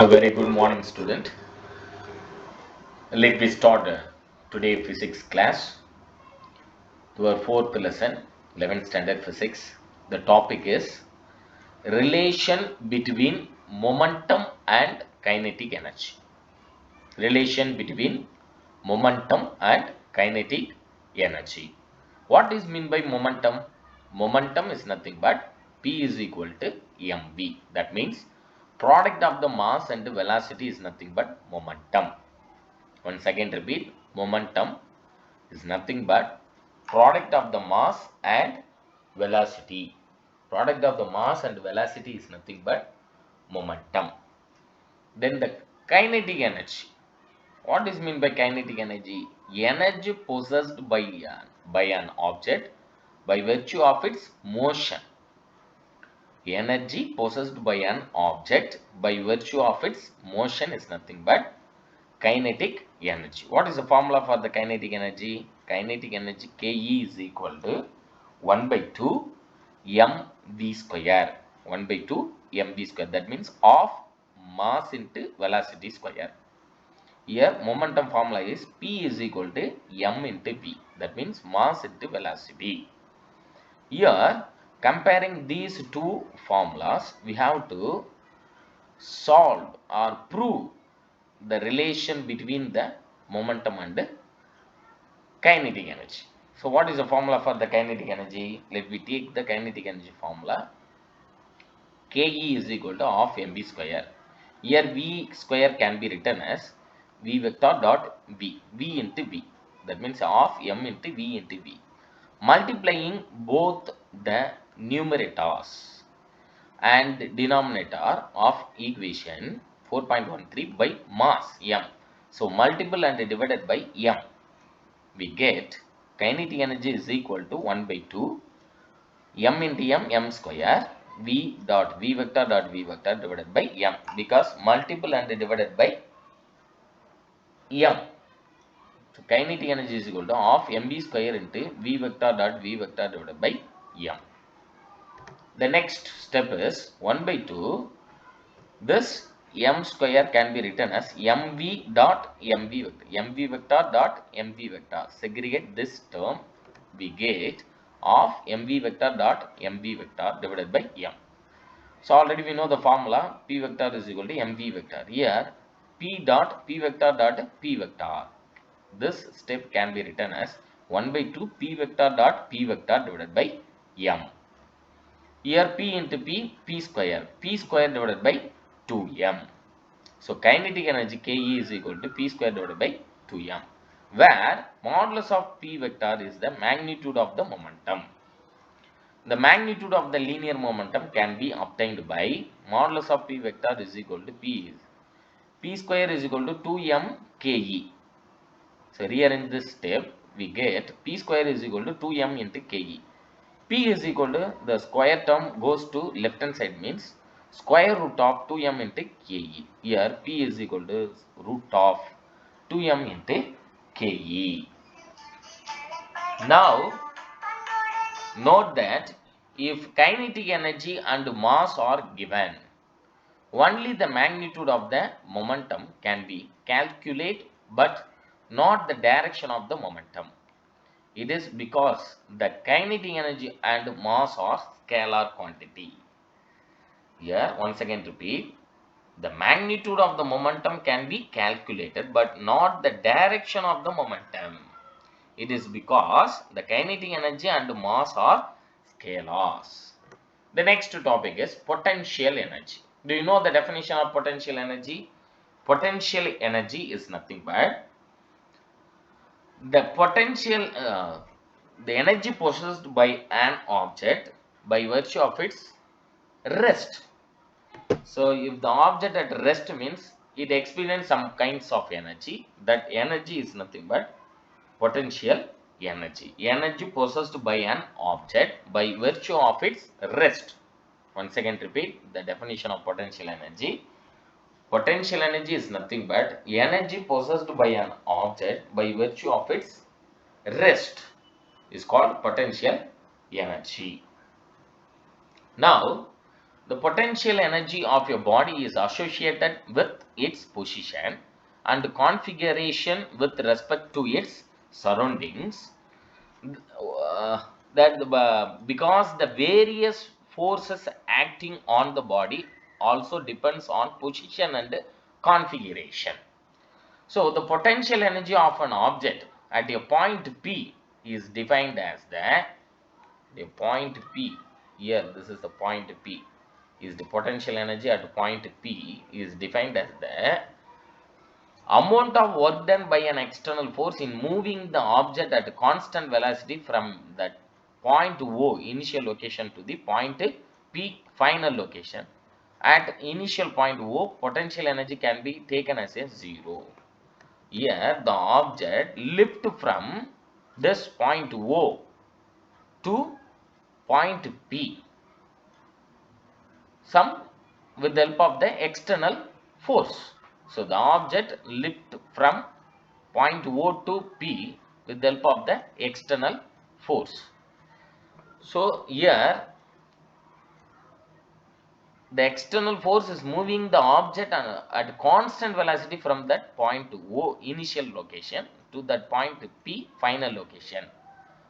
A very good morning, student. Let me start today physics class to our fourth lesson, 11th standard physics. The topic is relation between momentum and kinetic energy. Relation between momentum and kinetic energy. What is mean by momentum? Momentum is nothing but P is equal to mv. That means product of the mass and the velocity is nothing but momentum. Once again repeat, momentum is nothing but product of the mass and velocity. Product of the mass and velocity is nothing but momentum. Then the kinetic energy. What is mean by kinetic energy? Energy possessed by an object by virtue of its motion. Energy possessed by an object by virtue of its motion is nothing but kinetic energy. What is the formula for the kinetic energy? Kinetic energy Ke is equal to 1 by 2 mv square. 1 by 2 mv square. That means of mass into velocity square. Here momentum formula is P is equal to m into v. That means mass into velocity. Here comparing these two formulas, we have to solve or prove the relation between the momentum and kinetic energy. So what is the formula for the kinetic energy? Let me take the kinetic energy formula. Ke is equal to half mv square. Here v square can be written as v vector dot v into v. That means half m into v. Multiplying both the numerators and denominator of equation 4.13 by mass m. So multiple and divided by m. We get kinetic energy is equal to 1 by 2 m into m square v vector divided by m, because multiple and divided by m. So kinetic energy is equal to half mv square into v vector divided by m. The next step is 1 by 2. This m square can be written as mv dot mv vector. mv vector dot mv vector. Segregate this term, we get of mv vector dot mv vector divided by m. So already we know the formula p vector is equal to mv vector. Here p vector dot p vector. This step can be written as 1 by 2 p vector dot p vector divided by m. Here p into p square divided by 2m. So kinetic energy Ke is equal to p square divided by 2m, where modulus of p vector is the magnitude of the momentum. The magnitude of the linear momentum can be obtained by modulus of p vector is equal to p square is equal to 2m Ke. So here in this step we get p square is equal to 2m into Ke. P is equal to, the square term goes to left hand side, means square root of 2m into Ke. Here P is equal to root of 2m into Ke. Now note that if kinetic energy and mass are given, only the magnitude of the momentum can be calculated, but not the direction of the momentum. It is because the kinetic energy and mass are scalar quantity. Here once again repeat, the magnitude of the momentum can be calculated but not the direction of the momentum. It is because the kinetic energy and mass are scalars. The next topic is potential energy. Do you know the definition of potential energy? Potential energy is nothing but the potential, the energy possessed by an object by virtue of its rest. So if the object at rest means it experiences some kinds of energy, that energy is nothing but potential energy. Energy possessed by an object by virtue of its rest. Once again repeat the definition of potential energy. Potential energy is nothing but energy possessed by an object by virtue of its rest is called potential energy. Now The potential energy of your body is associated with its position and configuration with respect to its surroundings. Because the various forces acting on the body also depends on position and configuration. So the potential energy of an object at a point P is defined as the point P. Here, this is the point P. Is the potential energy at point P is defined as the amount of work done by an external force in moving the object at constant velocity from that point O initial location to the point P final location. At initial point O, potential energy can be taken as a zero. Here, the object lift from this point O to point P, some with the help of the external force. So, the object lift from point O to P with the help of the external force. So, here the external force is moving the object at constant velocity from that point O initial location to that point P final location.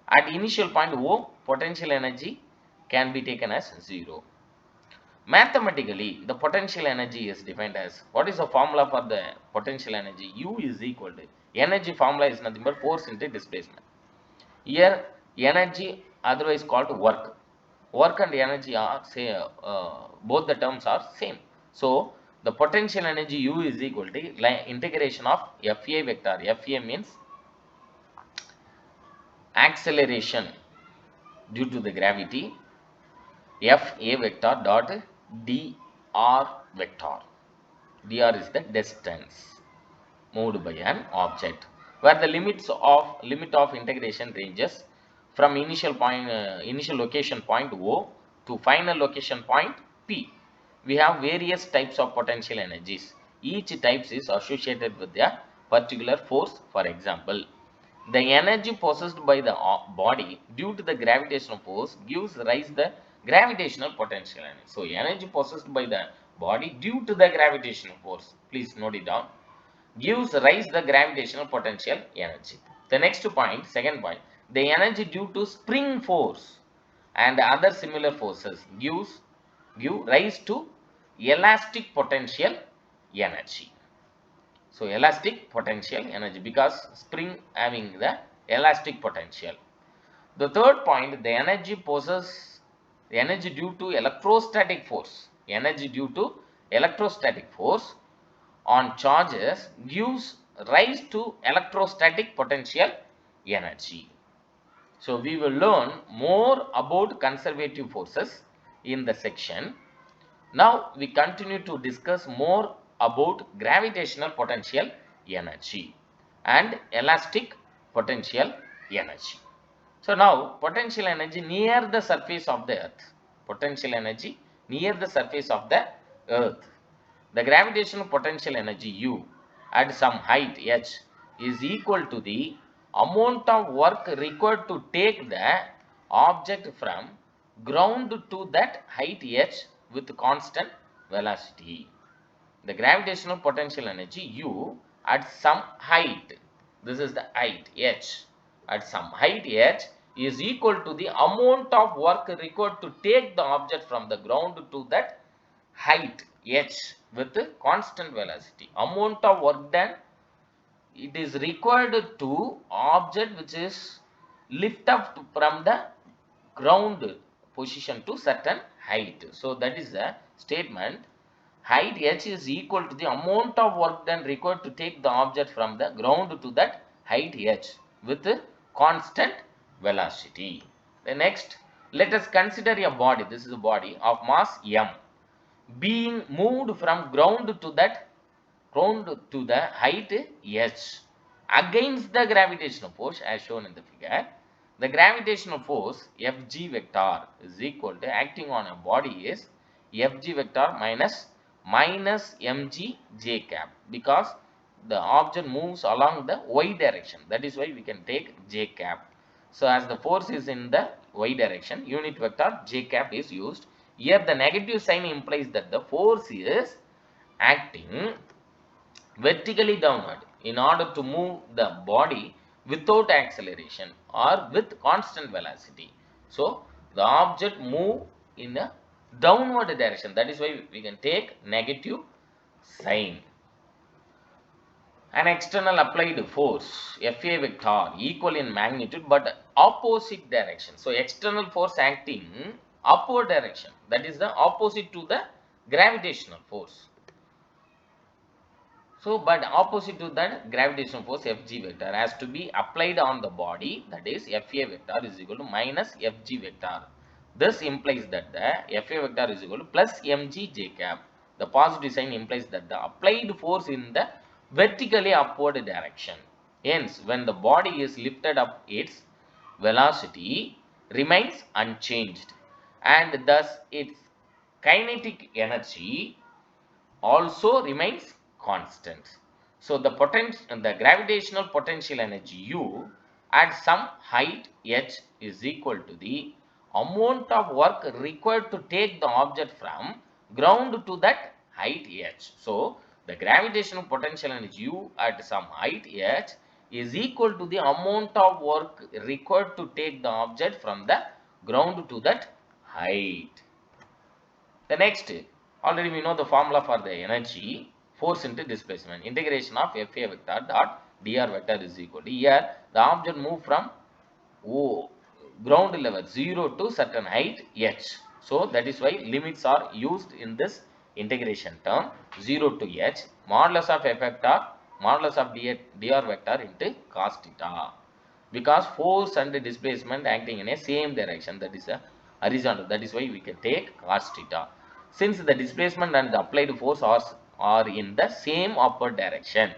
At initial point O, potential energy can be taken as zero. Mathematically, the potential energy is defined as, what is the formula for the potential energy? U is equal to, energy formula is nothing but force into displacement. Here, energy otherwise called work. Work and energy are both the terms are same. So, the potential energy U is equal to integration of FA vector. FA means acceleration due to the gravity, FA vector dot dr vector. Dr is the distance moved by an object, where the limit of integration ranges from initial location point O to final location point P. We have various types of potential energies. Each type is associated with a particular force. For example, the energy possessed by the body due to the gravitational force gives rise the gravitational potential energy. So, energy possessed by the body due to the gravitational force, please note it down, gives rise the gravitational potential energy. The next point, second point, the energy due to spring force and other similar forces give rise to elastic potential energy. So, elastic potential energy, because spring having the elastic potential. The third point, the energy due to electrostatic force. Energy due to electrostatic force on charges gives rise to electrostatic potential energy. So, we will learn more about conservative forces in the section. Now, we continue to discuss more about gravitational potential energy and elastic potential energy. So, now potential energy near the surface of the earth. Potential energy near the surface of the earth. The gravitational potential energy U at some height h is equal to the amount of work required to take the object from ground to that height h with constant velocity. The gravitational potential energy U at some height, this is the height h, at some height h is equal to the amount of work required to take the object from the ground to that height h with constant velocity. Amount of work done, it is required to object which is lift up from the ground position to certain height. So, that is the statement. Height h is equal to the amount of work done required to take the object from the ground to that height h with constant velocity. The next, let us consider a body. This is a body of mass m being moved from ground to the height h against the gravitational force as shown in the figure. The gravitational force Fg vector is equal to, acting on a body is Fg vector minus mg j cap, because the object moves along the y direction. That is why we can take j cap. So, as the force is in the y direction, unit vector j cap is used. Here the negative sign implies that the force is acting vertically downward in order to move the body without acceleration or with constant velocity. So the object move in a downward direction. That is why we can take negative sign. An external applied force, Fa vector, equal in magnitude but opposite direction. So external force acting upward direction. That is the opposite to the gravitational force. So, but opposite to that gravitational force Fg vector has to be applied on the body, that is Fa vector is equal to minus Fg vector. This implies that the Fa vector is equal to plus mg j cap. The positive sign implies that the applied force in the vertically upward direction. Hence, when the body is lifted up, its velocity remains unchanged and thus its kinetic energy also remains constant. So the gravitational potential energy U at some height h is equal to the amount of work required to take the object from ground to that height h. So the gravitational potential energy U at some height h is equal to the amount of work required to take the object from the ground to that height. The next, already we know the formula for the energy, force into displacement. Integration of Fa vector dot dr vector is equal to, here the object move from ground level 0 to certain height h. So that is why limits are used in this integration term, 0 to h, modulus of F vector, modulus of dr vector into cos theta. Because force and displacement acting in a same direction, that is a horizontal, that is why we can take cos theta. Since the displacement and the applied force are in the same upward direction,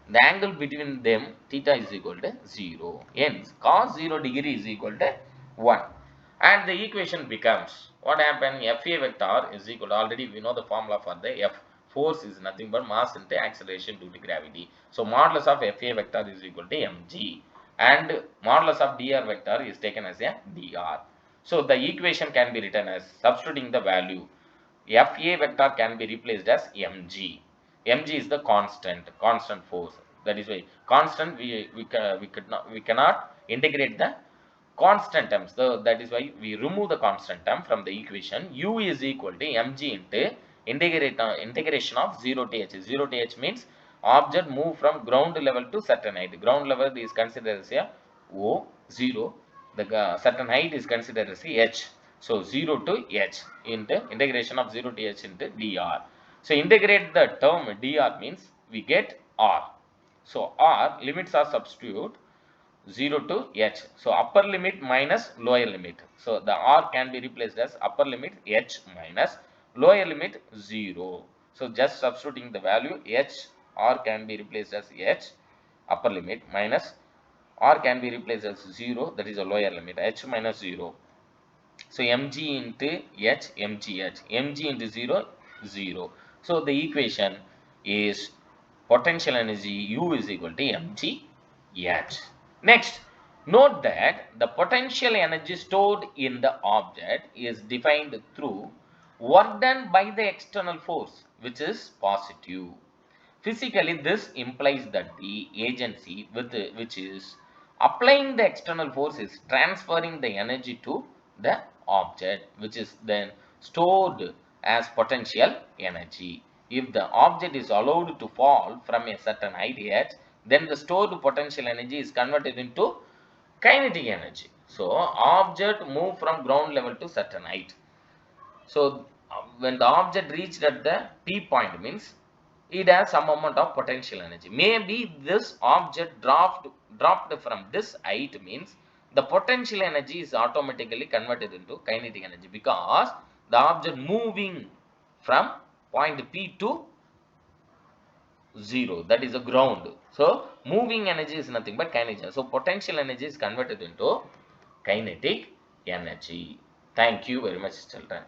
the angle between them theta is equal to 0. Hence cos 0 degree is equal to 1. And the equation becomes, what happened? Fa vector is equal to, already we know the formula for the F. Force is nothing but mass into acceleration due to gravity. So modulus of Fa vector is equal to mg. And modulus of dr vector is taken as a dr. So the equation can be written as, substituting the value, Fa vector can be replaced as mg. Mg is the constant force. That is why constant we cannot integrate the constant terms. So that is why we remove the constant term from the equation. U is equal to mg into integration of 0 to h. 0 to h means object move from ground level to certain height. Ground level is considered as a O, 0. The certain height is considered as a h. So 0 to h into integration of 0 to h into dr. So integrate the term dr means we get r. So r limits are substitute 0 to h. So upper limit minus lower limit. So the r can be replaced as upper limit h minus lower limit 0. So just substituting the value h, r can be replaced as h upper limit minus r can be replaced as 0, that is a lower limit, h minus 0. So mg into h, mg into 0, 0. So the equation is potential energy U is equal to mg h. Next, note that the potential energy stored in the object is defined through work done by the external force, which is positive. Physically, this implies that the agency which is applying the external force is transferring the energy to the object, which is then stored as potential energy. If the object is allowed to fall from a certain height h, then the stored potential energy is converted into kinetic energy. So, object move from ground level to certain height. So, when the object reached at the P point means it has some amount of potential energy. Maybe this object dropped from this height means the potential energy is automatically converted into kinetic energy because the object moving from point P to 0, that is a ground. So moving energy is nothing but kinetic energy. So potential energy is converted into kinetic energy. Thank you very much, children.